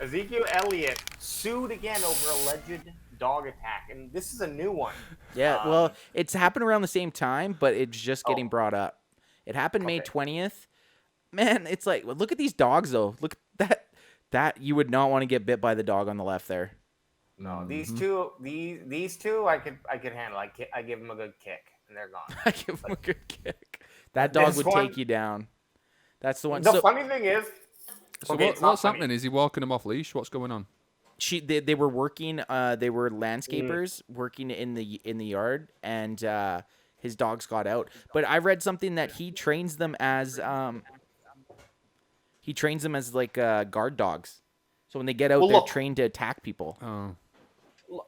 Ezekiel Elliott sued again over alleged dog attack, and this is a new one. Yeah, well, it's happened around the same time, but it's just getting brought up. It happened May Okay. 20th. Man, it's like, look at these dogs, though. Look at that. That you would not want to get bit by the dog on the left there. No, these two, I could handle. I give them a good kick, and they're gone. I give him a good kick. That dog would take you down. That's the one. The funny thing is, So okay, what's happening? Is he walking him off leash? What's going on? They were working. They were landscapers working in the yard, and his dogs got out. But I read something that he trains them as like guard dogs. So when they get out, they're trained to attack people. Oh.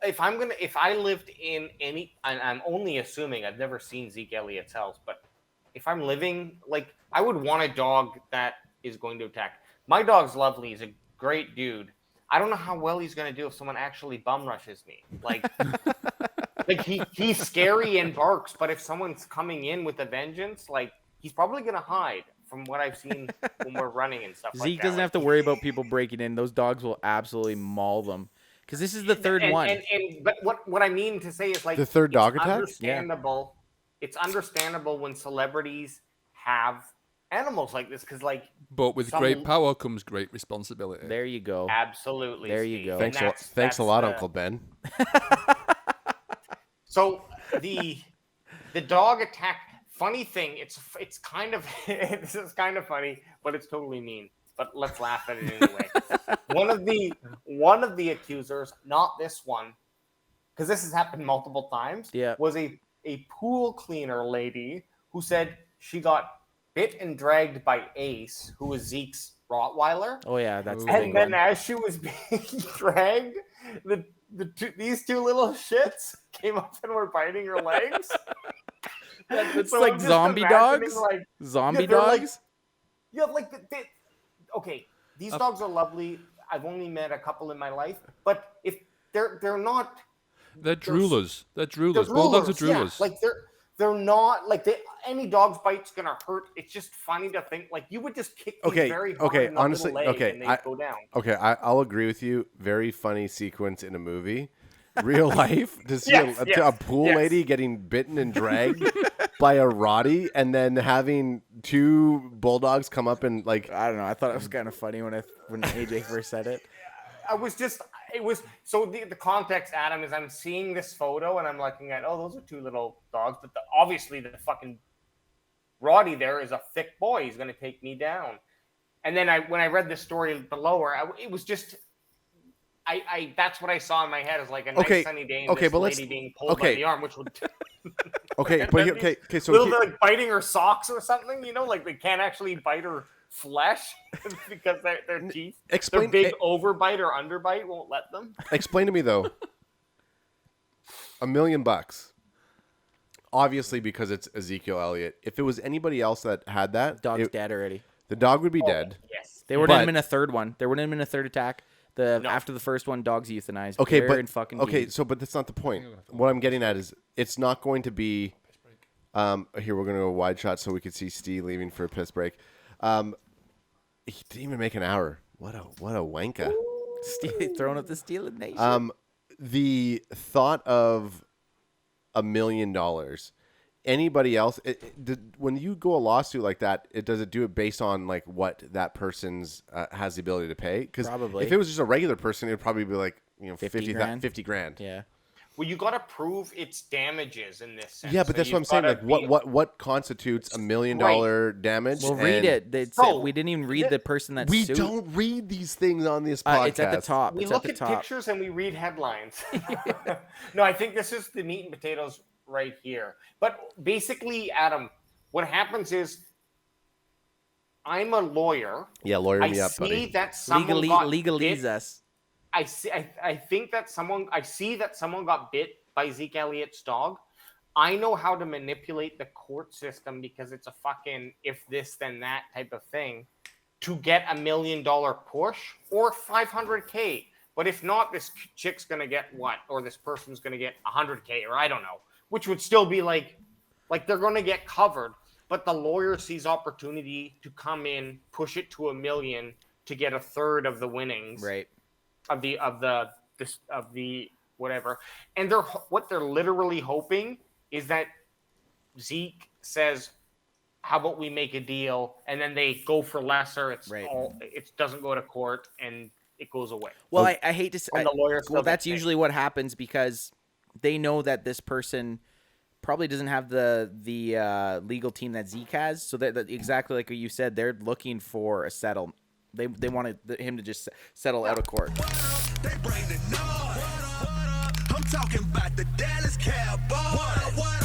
If I lived in any, and I'm only assuming, I've never seen Zeke Elliott's house, but if I'm living, like, I would want a dog that is going to attack. My dog's lovely. He's a great dude. I don't know how well he's going to do if someone actually bum rushes me. Like, he's scary and barks, but if someone's coming in with a vengeance, like, he's probably going to hide from what I've seen when we're running and stuff like that. Zeke doesn't have to worry about people breaking in. Those dogs will absolutely maul them. Because this is the third one. But what I mean to say is, like, the third dog attack? Understandable. Yeah. It's understandable when celebrities have animals like this, because, like, but with great power comes great responsibility. There you go. Absolutely. There you go. Thanks a lot, Uncle Ben. So the dog attack. Funny thing, it's kind of this is kind of funny, but it's totally mean. But let's laugh at it anyway. One of the accusers, not this one, because this has happened multiple times. Yeah. Was a pool cleaner lady who said she got bit and dragged by Ace, who was Zeke's Rottweiler. Oh yeah, that's the and big then one. As she was being dragged, these two little shits came up and were biting her legs. It's So like I'm just zombie imagining, dogs. like, Zombie they're dogs. Okay, these dogs are lovely. I've only met a couple in my life, but if they're not, they're droolers. They're droolers. Bulldogs are droolers. Yeah, like they're not like any dog's bite's gonna hurt. It's just funny to think, like, you would just kick these very hard in the honestly, little leg and they go down. Okay, I'll agree with you. Very funny sequence in a movie. Real life, to see a pool lady getting bitten and dragged by a Roddy, and then having two bulldogs come up and, like, I don't know. I thought it was kind of funny when AJ first said it. So the context, Adam, is I'm seeing this photo and I'm looking at, those are two little dogs, but obviously the fucking Roddy there is a thick boy. He's going to take me down. And then when I read the story below her, it was just. That's what I saw in my head, is like a nice sunny day and this lady being pulled by the arm, which would so little bit like biting her socks or something, like they can't actually bite her flesh because their teeth, their big overbite or underbite won't let them. Explain to me though. $1 million, obviously, because it's Ezekiel Elliott. If it was anybody else that had that, dog's dead already. The dog would be dead. Yes, they wouldn't have been a third one. There wouldn't have been a third attack. After the first one, dogs euthanized. But that's not the point. What I'm getting at is it's not going to be. Here we're going to go wide shot so we could see Steve leaving for a piss break. He didn't even make an hour. What a wanka! Steve throwing up the Steelers Nation. The thought of $1 million. Anybody else? When you go a lawsuit like that, does it do it based on, like, what that person's has the ability to pay? Because if it was just a regular person, it would probably be like 50 grand. Yeah. Well, you got to prove its damages in this sense. Yeah, but that's what I'm saying. Like, what constitutes $1 million damage? We'll read it. We didn't even read the person that we sued. don't read these things on this podcast. It's at the top. We look at pictures and we read headlines. No, I think this is the meat and potatoes right here. But basically, Adam, what happens is I'm a lawyer. Yeah, lawyer me up, buddy. I see that someone legalese us. I see that someone got bit by Zeke Elliott's dog. I know how to manipulate the court system because it's a fucking if this then that type of thing to get $1 million push or $500K. But if not, this chick's gonna get what, or this person's gonna get $100K, or I don't know, which would still be like they're gonna get covered. But the lawyer sees opportunity to come in, push it to $1 million to get a third of the winnings. Right. of the whatever, and what they're literally hoping is that Zeke says, "How about we make a deal?" And then they go for lesser. It doesn't go to court and it goes away. Well, I hate to say, And the lawyers well, still that's get paid. usually what happens because they know that this person probably doesn't have the legal team that Zeke has. So that exactly like you said, they're looking for a settle. They wanted him to just settle out of court. They bring the noise. I'm talking about the Dallas Cowboys.